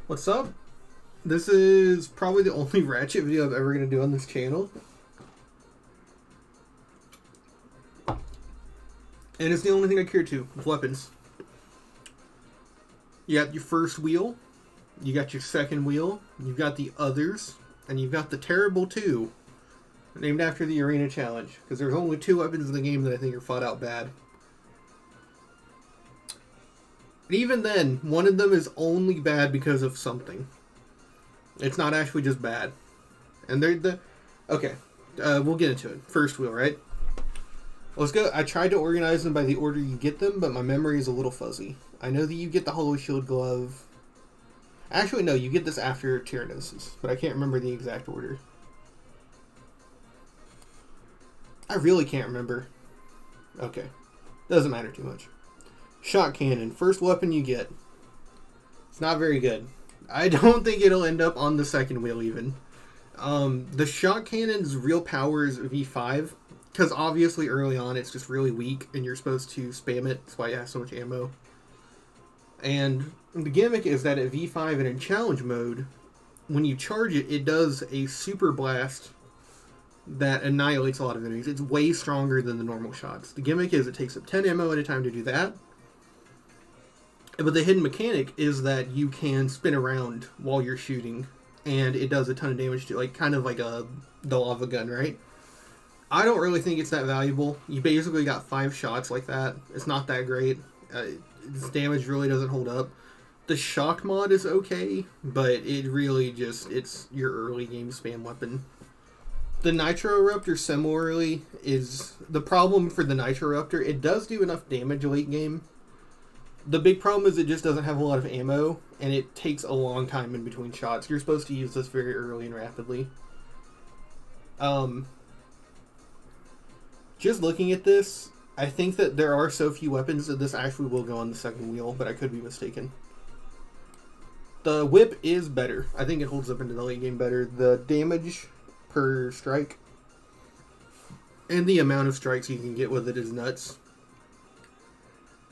What's up? This is probably the only Ratchet video I'm ever going to do on this channel. And it's the only thing I care to, with weapons. You got your first wheel, you got your second wheel, you've got the others, and you've got the Terrible 2, named after the Arena Challenge, because there's only 2 weapons in the game that I think are flat out bad. And even then, one of them is only bad because of something. It's not actually just bad. And okay, we'll get into it. First wheel, right? Let's go. I tried to organize them by the order you get them, but my memory is a little fuzzy. I know that you get the Hollow Shield Glove. Actually, no, you get this after Tyrannosis, but I can't remember the exact order. I really can't remember. Okay. Doesn't matter too much. Shot Cannon. First weapon you get. It's not very good. I don't think it'll end up on the second wheel even. The Shot Cannon's real power is V5. Because obviously early on it's just really weak and you're supposed to spam it. That's why it has so much ammo. And the gimmick is that at V5 and in challenge mode, when you charge it, it does a super blast that annihilates a lot of enemies. It's way stronger than the normal shots. The gimmick is it takes up 10 ammo at a time to do that. But the hidden mechanic is that you can spin around while you're shooting, and it does a ton of damage to, like, kind of like the lava gun, right? I don't really think it's that valuable. You basically got 5 shots like that. It's not that great. Its damage really doesn't hold up. The shock mod is okay, but it really just, it's your early game spam weapon. The Nitro Eruptor similarly is, the problem for the Nitro Eruptor, it does do enough damage late game. The big problem is it just doesn't have a lot of ammo, and it takes a long time in between shots. You're supposed to use this very early and rapidly. Just looking at this, I think that there are so few weapons that this actually will go on the second wheel, but I could be mistaken. The whip is better. I think it holds up into the late game better. The damage per strike and the amount of strikes you can get with it is nuts.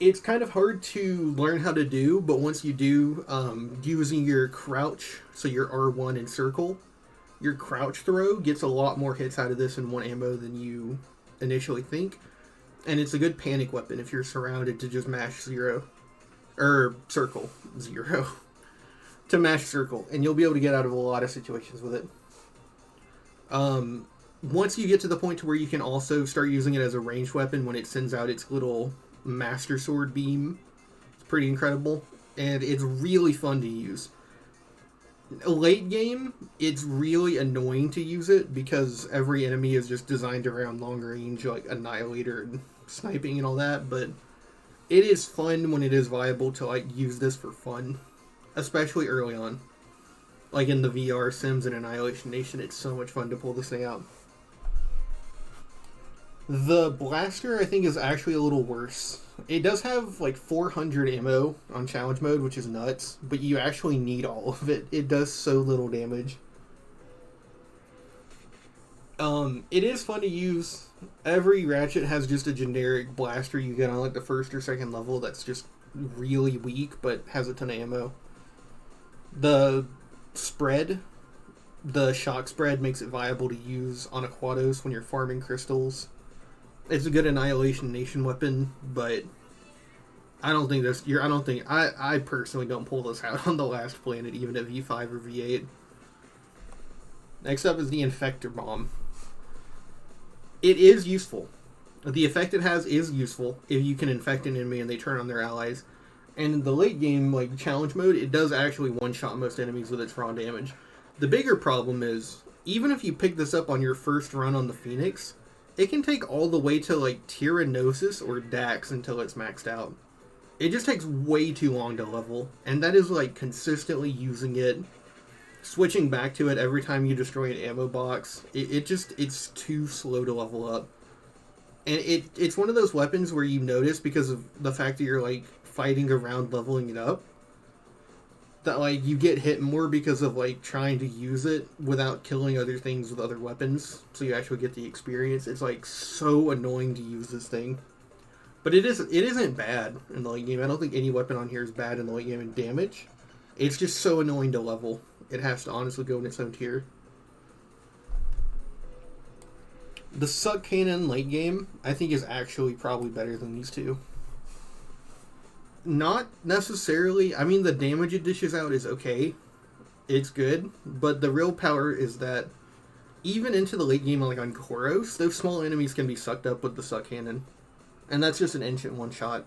It's kind of hard to learn how to do, but once you do, using your crouch, so your R1 and circle, your crouch throw gets a lot more hits out of this in one ammo than you initially think. And it's a good panic weapon if you're surrounded to just mash circle 0 to mash circle, and you'll be able to get out of a lot of situations with it. Once you get to the point to where you can also start using it as a ranged weapon when it sends out its little Master Sword beam, it's pretty incredible, and it's really fun to use. Late game, it's really annoying to use it because every enemy is just designed around long range, like Annihilator and sniping and all that, but it is fun when it is viable to like use this for fun, especially early on. Like in the VR Sims and Annihilation Nation, it's so much fun to pull this thing out. The blaster, I think, is actually a little worse. It does have like 400 ammo on challenge mode, which is nuts, but you actually need all of it. It does so little damage. It is fun to use. Every Ratchet has just a generic blaster you get on like the first or second level that's just really weak, but has a ton of ammo. The spread, the shock spread, makes it viable to use on Aquatos when you're farming crystals. It's a good Annihilation Nation weapon, but I personally don't pull this out on the last planet, even at V5 or V8. Next up is the Infector Bomb. It is useful. The effect it has is useful if you can infect an enemy and they turn on their allies. And in the late game, like challenge mode, it does actually one-shot most enemies with its raw damage. The bigger problem is, even if you pick this up on your first run on the Phoenix, it can take all the way to like Tyrannosis or Dax until it's maxed out. It just takes way too long to level, and that is like consistently using it, switching back to it every time you destroy an ammo box. It's too slow to level up. And it's one of those weapons where you notice, because of the fact that you're like fighting around leveling it up, that like you get hit more because of like trying to use it without killing other things with other weapons, so you actually get the experience. It's like so annoying to use this thing. But it isn't bad in the late game. I don't think any weapon on here is bad in the late game in damage. It's just so annoying to level. It has to honestly go in its own tier. The Suck Cannon late game, I think, is actually probably better than these two. Not necessarily. I mean, the damage it dishes out is okay. It's good. But the real power is that even into the late game, like on Koros, those small enemies can be sucked up with the Suck Cannon. And that's just an instant one-shot.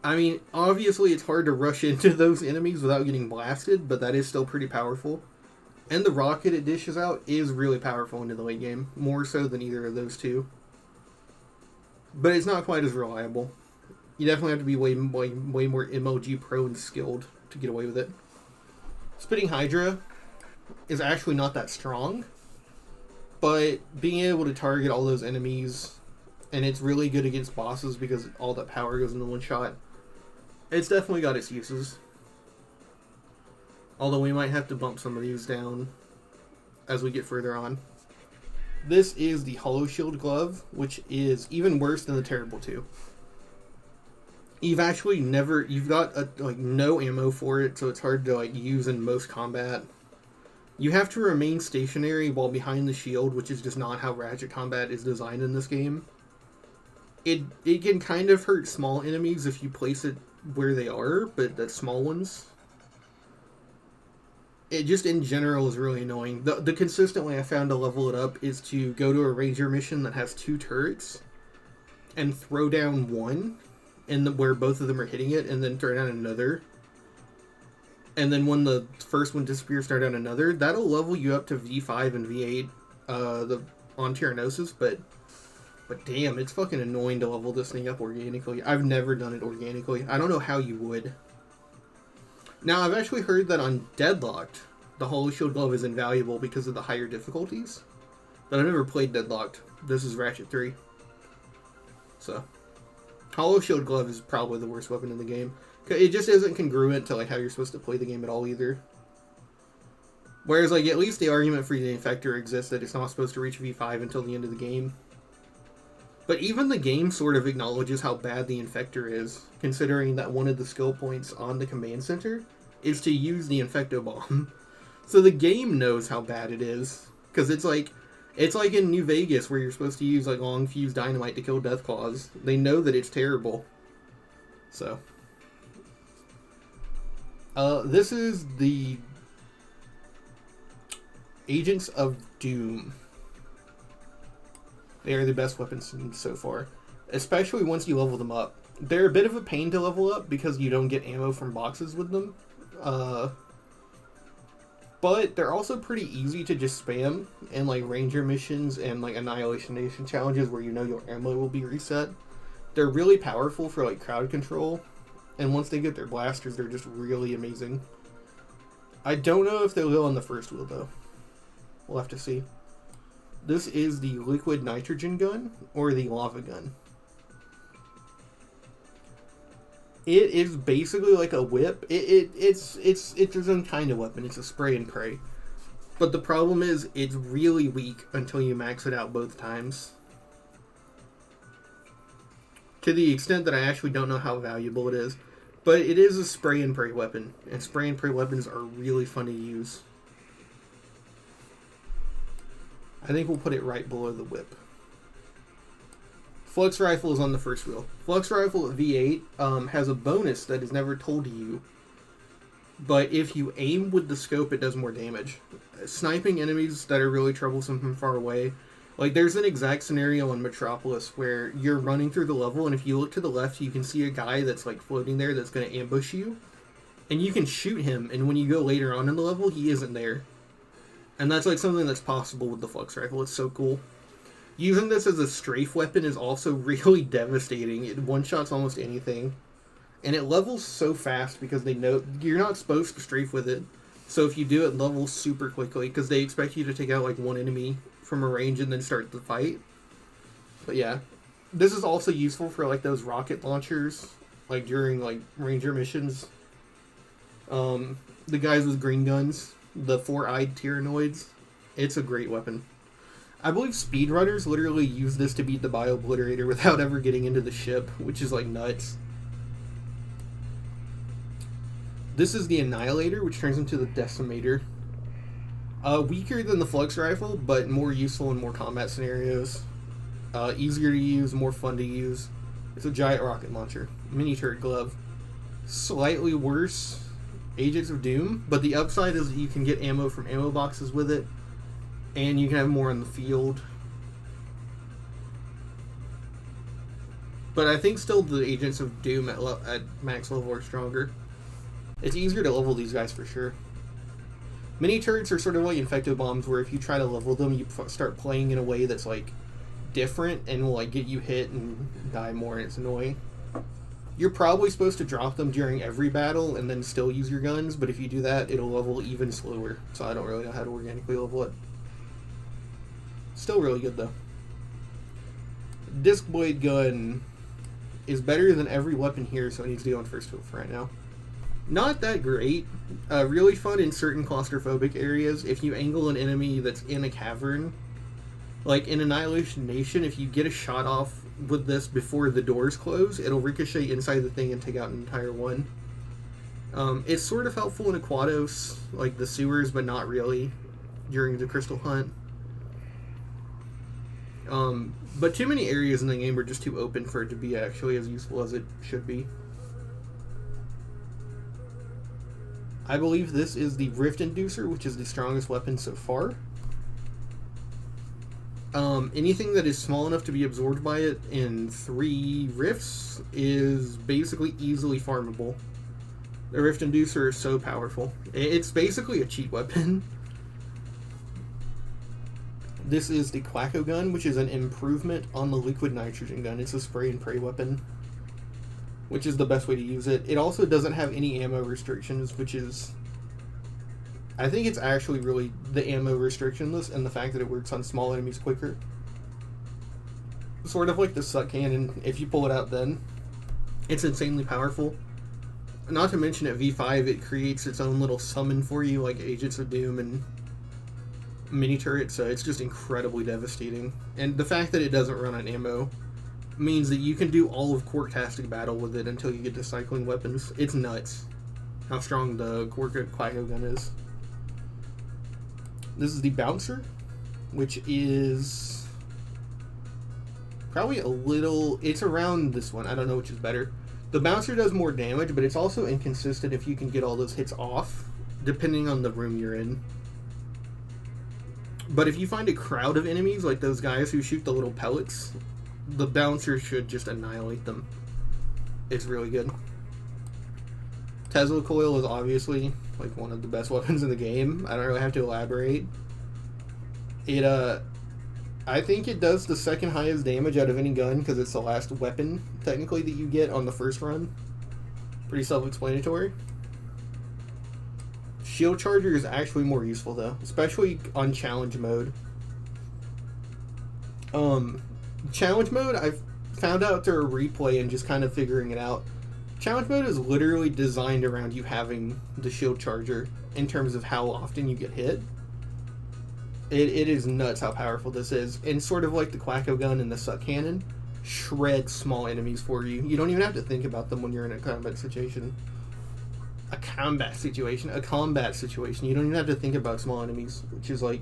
I mean, obviously it's hard to rush into those enemies without getting blasted, but that is still pretty powerful. And the rocket it dishes out is really powerful into the late game, more so than either of those two. But it's not quite as reliable. You definitely have to be way more MLG pro and skilled to get away with it. Spitting Hydra is actually not that strong, but being able to target all those enemies, and it's really good against bosses because all that power goes into one shot. It's definitely got its uses. Although we might have to bump some of these down as we get further on. This is the Hollow Shield Glove, which is even worse than the Terrible 2. You've got no ammo for it, so it's hard to use in most combat. You have to remain stationary while behind the shield, which is just not how Ratchet combat is designed in this game. It can kind of hurt small enemies if you place it where they are, but that's small ones. It just in general is really annoying. The consistent way I found to level it up is to go to a ranger mission that has 2 turrets and throw down one where both of them are hitting it, and then throw down another. And then when the first one disappears, throw down another. That'll level you up to V5 and V8 on Tyrannosis, but damn, it's fucking annoying to level this thing up organically. I've never done it organically. I don't know how you would. Now, I've actually heard that on Deadlocked, the Hollow Shield Glove is invaluable because of the higher difficulties. But I've never played Deadlocked. This is Ratchet 3. So, Hollow Shield Glove is probably the worst weapon in the game. It just isn't congruent to how you're supposed to play the game at all either. Whereas, at least the argument for the Infector exists that it's not supposed to reach V5 until the end of the game. But even the game sort of acknowledges how bad the Infector is, considering that one of the skill points on the command center is to use the Infecto Bomb. So the game knows how bad it is, because it's like in New Vegas where you're supposed to use long fuse dynamite to kill Deathclaws. They know that it's terrible. So this is the Agents of Doom. They are the best weapons so far, especially once you level them up. They're a bit of a pain to level up because you don't get ammo from boxes with them. But they're also pretty easy to just spam in ranger missions and Annihilation Nation challenges where your ammo will be reset. They're really powerful for crowd control, and once they get their blasters, they're just really amazing. I don't know if they will on the first wheel though. We'll have to see. This is the liquid nitrogen gun, or the lava gun. It is basically like a whip. It's its own kind of weapon. It's a spray and pray. But the problem is, it's really weak until you max it out both times. To the extent that I actually don't know how valuable it is. But it is a spray and pray weapon, and spray and pray weapons are really fun to use. I think we'll put it right below the whip. Flux Rifle is on the first wheel. Flux Rifle at V8 has a bonus that is never told to you. But if you aim with the scope, it does more damage. Sniping enemies that are really troublesome from far away. There's an exact scenario in Metropolis where you're running through the level, and if you look to the left, you can see a guy that's floating there that's going to ambush you. And you can shoot him, and when you go later on in the level, he isn't there. And that's something that's possible with the Flux Rifle. It's so cool. Using this as a strafe weapon is also really devastating. It one-shots almost anything. And it levels so fast because they know you're not supposed to strafe with it. So if you do, it levels super quickly because they expect you to take out one enemy from a range and then start the fight. But yeah. This is also useful for those rocket launchers. During ranger missions. The guys with green guns. The 4-eyed Tyrannoids. It's a great weapon. I believe speedrunners literally use this to beat the Bio-Obliterator without ever getting into the ship, which is nuts. This is the Annihilator, which turns into the Decimator. Weaker than the Flux Rifle, but more useful in more combat scenarios. Easier to use, more fun to use. It's a giant rocket launcher. Mini turret glove. Slightly worse Agents of Doom, but the upside is that you can get ammo from ammo boxes with it, and you can have more on the field. But I think still the Agents of Doom at max level are stronger. It's easier to level these guys for sure. Mini turrets are sort of like infecto bombs, where if you try to level them, you start playing in a way that's like different and will like get you hit and die more, and it's annoying. You're probably supposed to drop them during every battle and then still use your guns, but if you do that, it'll level even slower. So I don't really know how to organically level it. Still really good though. Disc blade gun is better than every weapon here, so it needs to go on first fill for right now. Not that great. Really fun in certain claustrophobic areas. If you angle an enemy that's in a cavern, like in Annihilation Nation, if you get a shot off with this before the doors close, it'll ricochet inside the thing and take out an entire one. It's sort of helpful in Aquatos, like the sewers, but not really during the Crystal Hunt. But too many areas in the game are just too open for it to be actually as useful as it should be. I believe this is the Rift Inducer, which is the strongest weapon so far. Anything that is small enough to be absorbed by it in 3 rifts is basically easily farmable. The Rift Inducer is so powerful. It's basically a cheat weapon. This is the Quacko gun, which is an improvement on the liquid nitrogen gun. It's a spray and pray weapon, which is the best way to use it. It also doesn't have any ammo restrictions, which is... I think it's actually really the ammo restrictionless and the fact that it works on small enemies quicker. Sort of like the Suck Cannon, if you pull it out then. It's insanely powerful. Not to mention at V5 it creates its own little summon for you, like Agents of Doom and mini turrets, so it's just incredibly devastating. And the fact that it doesn't run on ammo means that you can do all of Quarktastic battle with it until you get to cycling weapons. It's nuts how strong the Quacko gun is. This is the Bouncer, which is probably a little... It's around this one. I don't know which is better. The Bouncer does more damage, but it's also inconsistent if you can get all those hits off, depending on the room you're in. But if you find a crowd of enemies, like those guys who shoot the little pellets, the Bouncer should just annihilate them. It's really good. Tesla Coil is obviously like one of the best weapons in the game. I don't really have to elaborate. I think it does the second highest damage out of any gun because it's the last weapon, technically, that you get on the first run. Pretty self-explanatory. Shield Charger is actually more useful, though, especially on Challenge Mode. Challenge Mode, I've found out through a replay and just kind of figuring it out. Challenge Mode is literally designed around you having the Shield Charger in terms of how often you get hit. It is nuts how powerful this is. And sort of like the Quacko gun and the Suck Cannon, shreds small enemies for you. You don't even have to think about them when you're in a combat situation. A combat situation. You don't even have to think about small enemies, which is like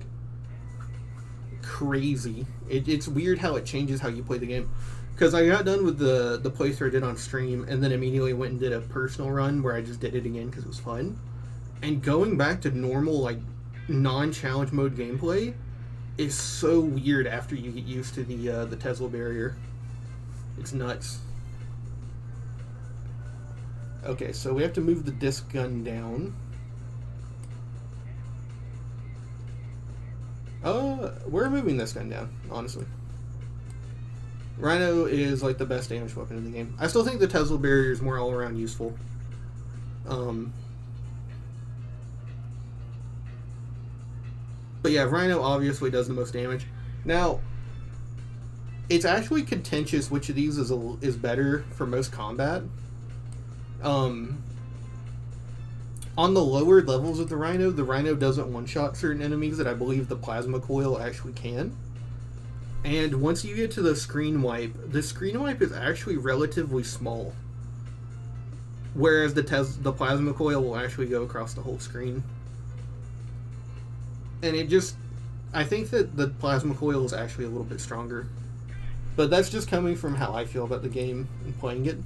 crazy. It's weird how it changes how you play the game. Because I got done with the playthrough I did on stream, and then immediately went and did a personal run where I just did it again because it was fun. And going back to normal, like, non-challenge mode gameplay is so weird after you get used to the Tesla barrier. It's nuts. Okay, so we have to move the disc gun down. We're moving this gun down, honestly. Rhino is like the best damage weapon in the game. I still think the Tesla barrier is more all-around useful. But yeah, Rhino obviously does the most damage. Now, it's actually contentious which of these is better for most combat. On the lower levels of the Rhino doesn't one-shot certain enemies that I believe the Plasma Coil actually can. And once you get to the screen wipe is actually relatively small. Whereas the plasma coil will actually go across the whole screen. And I think that the plasma coil is actually a little bit stronger. But that's just coming from how I feel about the game and playing it.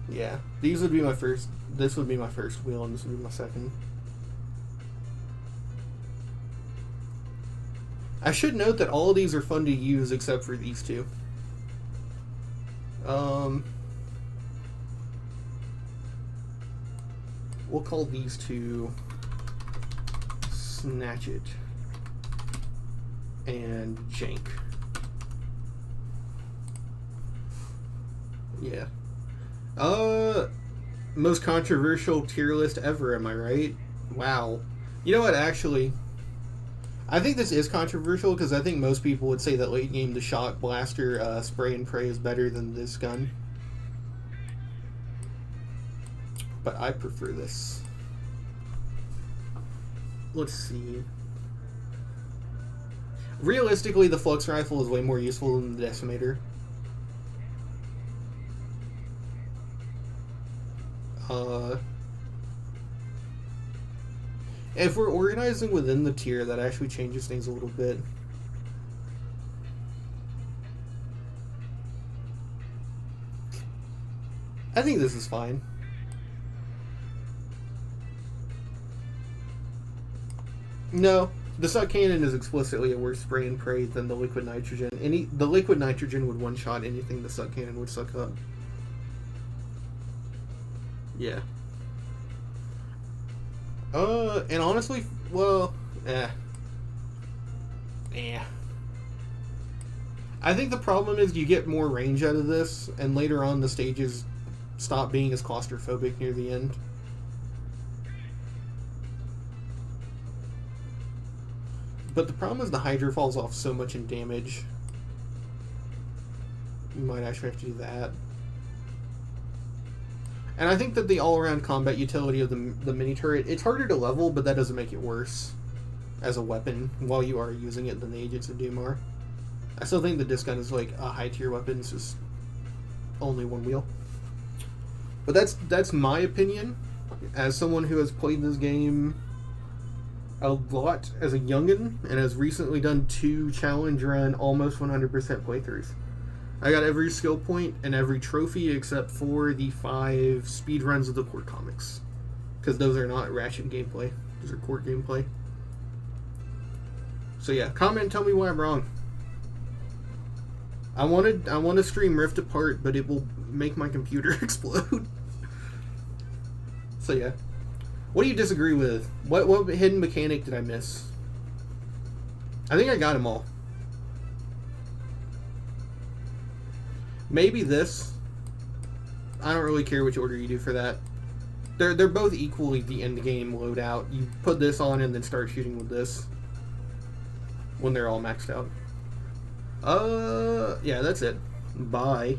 Yeah, this would be my first wheel, and this would be my second. I should note that all of these are fun to use except for these two. We'll call these two Snatch It and Jank. Yeah. Most controversial tier list ever, am I right? Wow. You know what, actually, I think this is controversial because I think most people would say that late game the Shock Blaster Spray and Pray is better than this gun. But I prefer this. Let's see. Realistically, the Flux Rifle is way more useful than the Decimator. If we're organizing within the tier, that actually changes things a little bit. I think this is fine. No, the Suck Cannon is explicitly a worse spray and pray than the Liquid Nitrogen. The Liquid Nitrogen would one-shot anything the Suck Cannon would suck up. Yeah. And honestly, well, I think the problem is you get more range out of this, and later on the stages stop being as claustrophobic near the end. But the problem is the Hydra falls off so much in damage. You might actually have to do that. And I think that the all-around combat utility of the mini turret, it's harder to level, but that doesn't make it worse as a weapon while you are using it than the Agents of Doom are. I still think the disc gun is like a high-tier weapon, it's just only one wheel. But that's my opinion as someone who has played this game a lot as a youngin' and has recently done 2 challenge run almost 100% playthroughs. I got every skill point and every trophy except for the 5 speed runs of the Court comics. Because those are not Ratchet gameplay. Those are Court gameplay. So yeah, comment and tell me why I'm wrong. I want to stream Rift Apart, but it will make my computer explode. So yeah. What do you disagree with? What hidden mechanic did I miss? I think I got them all. Maybe this. I don't really care which order you do for that. They're both equally the end game loadout. You put this on and then start shooting with this when they're all maxed out. Yeah, that's it. Bye.